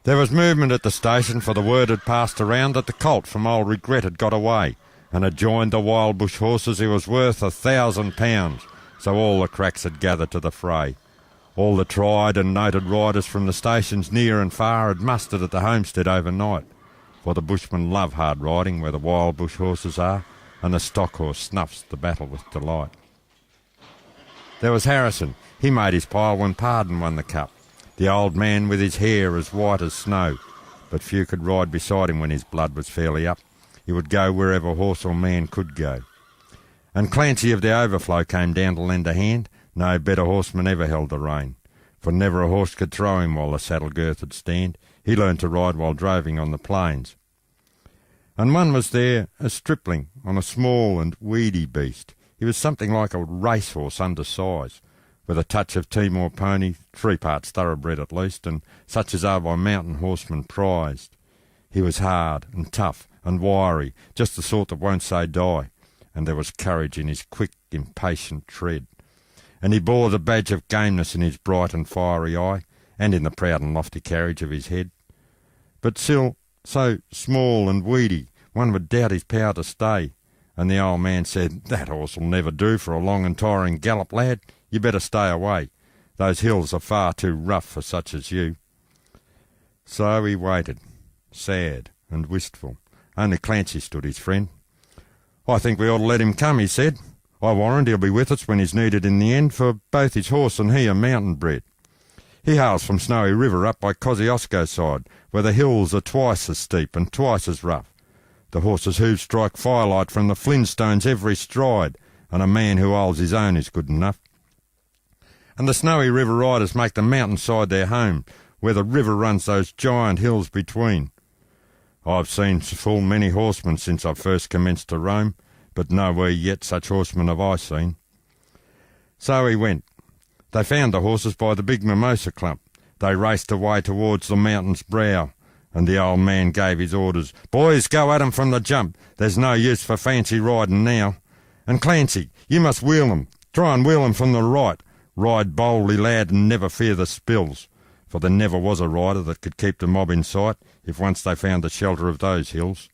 There was movement at the station, for the word had passed around that the colt from Old Regret had got away and had joined the wild bush horses. He was worth £1,000, so all the cracks had gathered to the fray. All the tried and noted riders from the stations near and far had mustered at the homestead overnight, for the bushmen love hard riding where the wild bush horses are, and the stock horse snuffs the battle with delight. There was Harrison. He made his pile when Pardon won the cup, the old man with his hair as white as snow, but few could ride beside him when his blood was fairly up. He would go wherever horse or man could go. And Clancy of the Overflow came down to lend a hand. No better horseman ever held the rein, for never a horse could throw him while the saddle girth would stand. He learned to ride while droving on the plains. And one was there, a stripling, on a small and weedy beast. He was something like a racehorse undersize, with a touch of Timor pony, 3 parts thoroughbred at least, and such as are by mountain horsemen prized. He was hard and tough and wiry, just the sort that won't say die, and there was courage in his quick, impatient tread. And he bore the badge of gameness in his bright and fiery eye, and in the proud and lofty carriage of his head. But still, so small and weedy, one would doubt his power to stay, and the old man said, "That horse will never do for a long and tiring gallop, lad. You better stay away. Those hills are far too rough for such as you." So he waited, sad and wistful. Only Clancy stood his friend. "I think we ought to let him come," he said. "I warrant he'll be with us when he's needed in the end, for both his horse and he are mountain bred. He hails from Snowy River up by Kosciuszko side, where the hills are twice as steep and twice as rough. The horse's hoofs strike firelight from the flintstones every stride, and a man who holds his own is good enough. And the Snowy River riders make the mountain side their home, where the river runs those giant hills between. I've seen full many horsemen since I first commenced to roam, but nowhere yet such horsemen have I seen." So he went. They found the horses by the big mimosa clump. They raced away towards the mountain's brow, and the old man gave his orders. "Boys, go at 'em from the jump. There's no use for fancy riding now. And Clancy, you must wheel 'em. Try and wheel 'em from the right. Ride boldly, lad, and never fear the spills, for there never was a rider that could keep the mob in sight if once they found the shelter of those hills."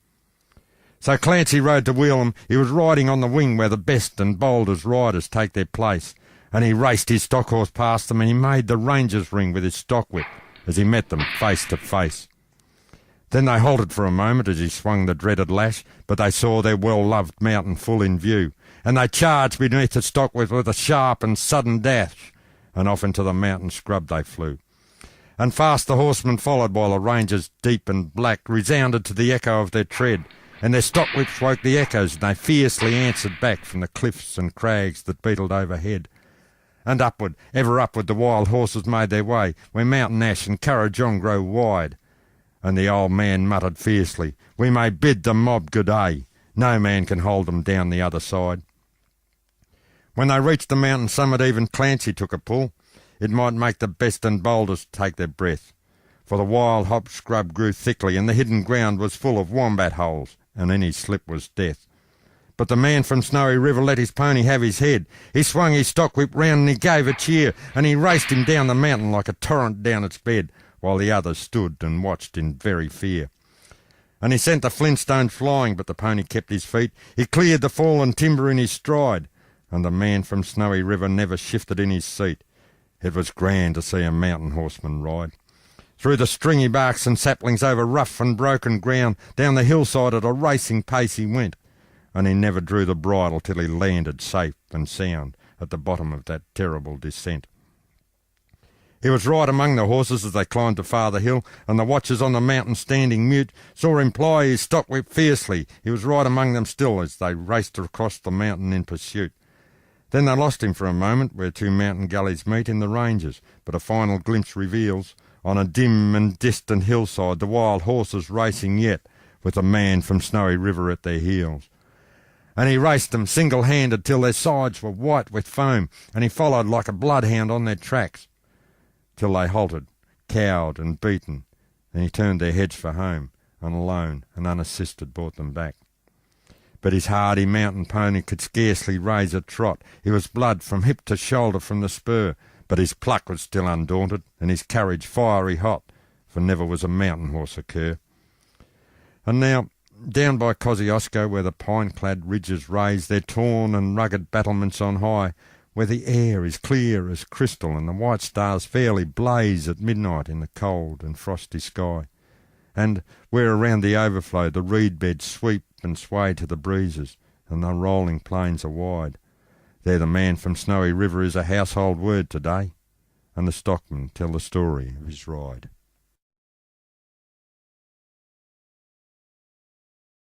So Clancy rode to wheel 'em. He was riding on the wing where the best and boldest riders take their place, and he raced his stock horse past them, and he made the rangers ring with his stock whip as he met them face to face. Then they halted for a moment as he swung the dreaded lash, but they saw their well-loved mountain full in view, and they charged beneath the stock whip with a sharp and sudden dash, and off into the mountain scrub they flew. And fast the horsemen followed, while the rangers, deep and black, resounded to the echo of their tread, and their stock whips woke the echoes, and they fiercely answered back from the cliffs and crags that beetled overhead. And upward, ever upward, the wild horses made their way, where mountain ash and Currajong grow wide. And the old man muttered fiercely, "We may bid the mob good day. No man can hold them down the other side." When they reached the mountain summit, even Clancy took a pull. It might make the best and boldest take their breath, for the wild hop scrub grew thickly, and the hidden ground was full of wombat holes, and any slip was death. But the man from Snowy River let his pony have his head. He swung his stock whip round and he gave a cheer, and he raced him down the mountain like a torrent down its bed, while the others stood and watched in very fear. And he sent the flintstones flying, but the pony kept his feet. He cleared the fallen timber in his stride, and the man from Snowy River never shifted in his seat. It was grand to see a mountain horseman ride. Through the stringy barks and saplings, over rough and broken ground, down the hillside at a racing pace he went, and he never drew the bridle till he landed safe and sound at the bottom of that terrible descent. He was right among the horses as they climbed the farther hill, and the watchers on the mountain standing mute saw him ply his stock whip fiercely. He was right among them still as they raced across the mountain in pursuit. Then they lost him for a moment where 2 mountain gullies meet in the ranges, but a final glimpse reveals, on a dim and distant hillside, the wild horses racing yet, with the man from Snowy River at their heels. And he raced them single-handed till their sides were white with foam, and he followed like a bloodhound on their tracks, till they halted, cowed and beaten, and he turned their heads for home, and alone and unassisted brought them back. But his hardy mountain pony could scarcely raise a trot. He was blood from hip to shoulder from the spur, but his pluck was still undaunted, and his courage fiery hot, for never was a mountain horse occur. And now, down by Kosciuszko, where the pine-clad ridges raise their torn and rugged battlements on high, where the air is clear as crystal and the white stars fairly blaze at midnight in the cold and frosty sky, and where around the overflow the reed beds sweep and sway to the breezes and the rolling plains are wide, there the man from Snowy River is a household word today, and the stockmen tell the story of his ride.